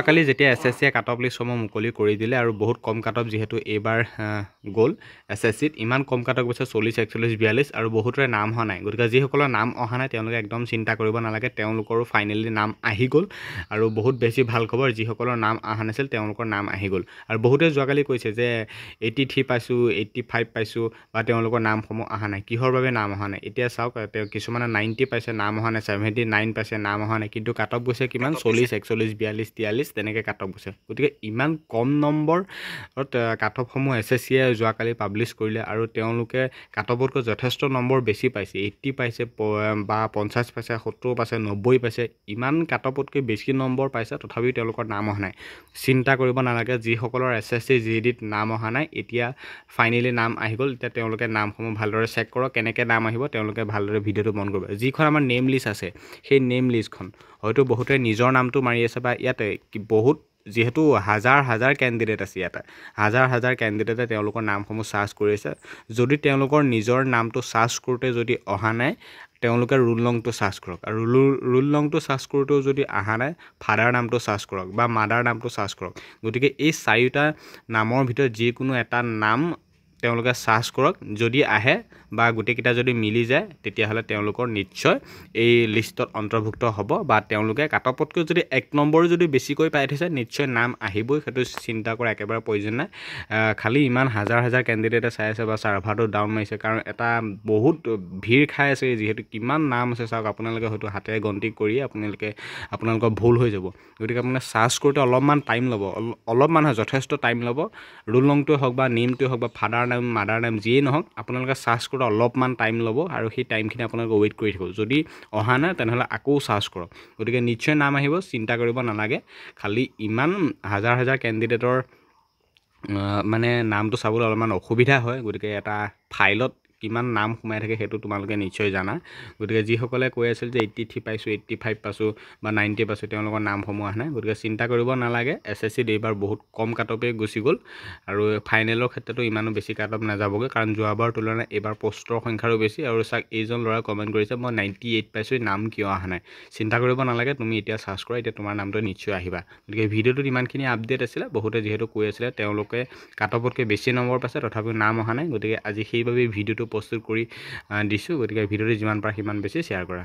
কালি যেতিয়া এছএছচিয়ে cut off লিষ্টসমূহ মুকলি কৰি দিলে আৰু বহুত কম কাট অফ যিহেতু এইবাৰ গ'ল এছএছচিত ইমান কম কাট অফ গৈছে 40 41 42 আৰু বহুতৰে নাম হোৱা নাই গতিকে যিসকলৰ নাম অহা নাই তেওঁলোকে একদম চিন্তা কৰিব নালাগে তেওঁলোকৰো ফাইনেলি নাম আহি গ'ল আৰু বহুত বেছি ভাল খবৰ যিসকলৰ নাম অহা নাছিল তেওঁলোকৰ নাম আহি গ'ল আৰু বহুতে যোৱাকালি কৈছে যে 83 পাইছোঁ 85 পাইছোঁ বা তেওঁলোকৰ নামসমূহ অহা নাই কিহৰ বাবে নাম অহা নাই এতিয়া চাওক কিছুমানে 90 পাইছে নাম অহা নাই 79 পাইছে নাম অহা নাই কিন্তু কাট অফ গৈছে কিমান 40 41 42 43 তেনেকৈ কাট অফ গৈছে গতিকে ইমান কম নম্বৰত কাট অফসমূহ এছএছচিয়ে যোৱাকালি পাব্লিছ কৰিলে আৰু তেওঁলোকে কাট অফতকৈ যথেষ্ট নম্বৰ বেছি পাইছে 80 পাইছে বা 50 পাইছে 70 পাইছে 90 পাইছে ইমান কাট অফতকৈ বেছি নম্বৰ পাইছে তথাপিও তেওঁলোকৰ নাম অহা নাই চিন্তা কৰিব নালাগে যিসকলৰ এছএছচি জিডিত নাম অহা নাই এতিয়া ফাইনেলি নাম আহি গ'ল এতিয়া তেওঁলোকে নামসমূহ ভালদৰে চেক কৰক কেনেকৈ নাম আহিব তেওঁলোকে ভালদৰে ভিডিঅ'টো মন কৰিব যিখন আমাৰ নেম লিষ্ট আছে সেই নেম লিষ্টখন হয়তো বহুতে নিজৰ নামটো মাৰি আছে বা ইয়াতে বহুত যিহেতু হাজাৰ হাজাৰ কেণ্ডিডেট আছে ইয়াতে হাজাৰ কেণ্ডিডেটে তেওঁলোকৰ নামসমূহ চাৰ্চ কৰিছে যদি তেওঁলোকৰ নিজৰ নামটো চাৰ্চ কৰোঁতে যদি অহা নাই তেওঁলোকে ৰোল নংটো চাৰ্চ কৰক আৰু ৰোল নংটো চাৰ্চ কৰোঁতেও যদি অহা নাই ফাদাৰ নামটো চাৰ্চ কৰক বা মাদাৰ নামটো চাৰ্চ কৰক গতিকে এই চাৰিটা নামৰ ভিতৰত যিকোনো এটা নাম তেওঁলোকে চাৰ্চ কৰক যদি আহে বা গোটেইকেইটা যদি মিলি যায় তেতিয়াহ'লে তেওঁলোকৰ নিশ্চয় এই লিষ্টত অন্তৰ্ভুক্ত হ'ব বা তেওঁলোকে কাট অফতকৈ যদি 1 নম্বৰ যদি বেছিকৈ পাই থৈছে নিশ্চয় নাম আহিবই সেইটো চিন্তা কৰা একেবাৰে প্ৰয়োজন নাই খালি ইমান হাজাৰ কেণ্ডিডেটে চাই আছে বা চাৰ্ভাৰটো ডাউন মাৰিছে কাৰণ এটা বহুত ভিৰ খাই আছে যিহেতু কিমান নাম আছে চাওক আপোনালোকে হয়তো হাতেৰে গন্তি কৰি আপোনালোকৰ ভুল হৈ যাব গতিকে আপুনি চাৰ্চ কৰোঁতে অলপমান টাইম ল'ব অলপমান হয় যথেষ্ট টাইম ল'ব ৰোল নংটোৱে হওক বা নেমটোৱে হওক বা ফাদাৰ নেম মাদাৰ নেম যিয়েই নহওক আপোনালোকে চাৰ্চ কৰোঁতে অলপমান টাইম ল'ব আৰু সেই টাইমখিনি আপোনালোকে ৱেইট কৰি থাকিব যদি অহা নাই তেনেহ'লে আকৌ চাৰ্চ কৰক গতিকে নিশ্চয় নাম আহিব চিন্তা কৰিব নালাগে খালি ইমান হাজাৰ কেণ্ডিডেটৰ মানে নামটো চাবলৈ অলপমান অসুবিধা হয় গতিকে এটা ফাইলত কিমান নাম সোমাই থাকে সেইটো তোমালোকে নিশ্চয় জানা গতিকে যিসকলে কৈ আছিল যে 83 পাইছোঁ 85 পাইছোঁ বা 90 পাইছোঁ তেওঁলোকৰ নামসমূহ অহা নাই গতিকে চিন্তা কৰিব নালাগে এছএছচিত এইবাৰ বহুত কম কাট অফে গুচি গ'ল আৰু ফাইনেলৰ ক্ষেত্ৰতো ইমানো বেছি কাট অফ নাযাবগৈ কাৰণ যোৱাবাৰ তুলনাত এইবাৰ পোষ্টৰ সংখ্যাৰো বেছি আৰু চাওক এইজন ল'ৰাই কমেণ্ট কৰিছে মই 98 পাইছোঁ নাম কিয় অহা নাই চিন্তা কৰিব নালাগে তুমি এতিয়া চাৰ্চ কৰা এতিয়া তোমাৰ নামটো নিশ্চয় আহিবা গতিকে ভিডিঅ'টোত ইমানখিনি আপডেট আছিলে বহুতে যিহেতু কৈ আছিলে তেওঁলোকে কাট অফতকৈ বেছি নম্বৰ পাইছে তথাপিও নাম অহা নাই গতিকে আজি সেইবাবে ভিডিঅ'টো প্ৰস্তুত কৰি দিছোঁ গতিকে ভিডিঅ'টো যিমান পাৰা সিমান বেছি শ্বেয়াৰ কৰা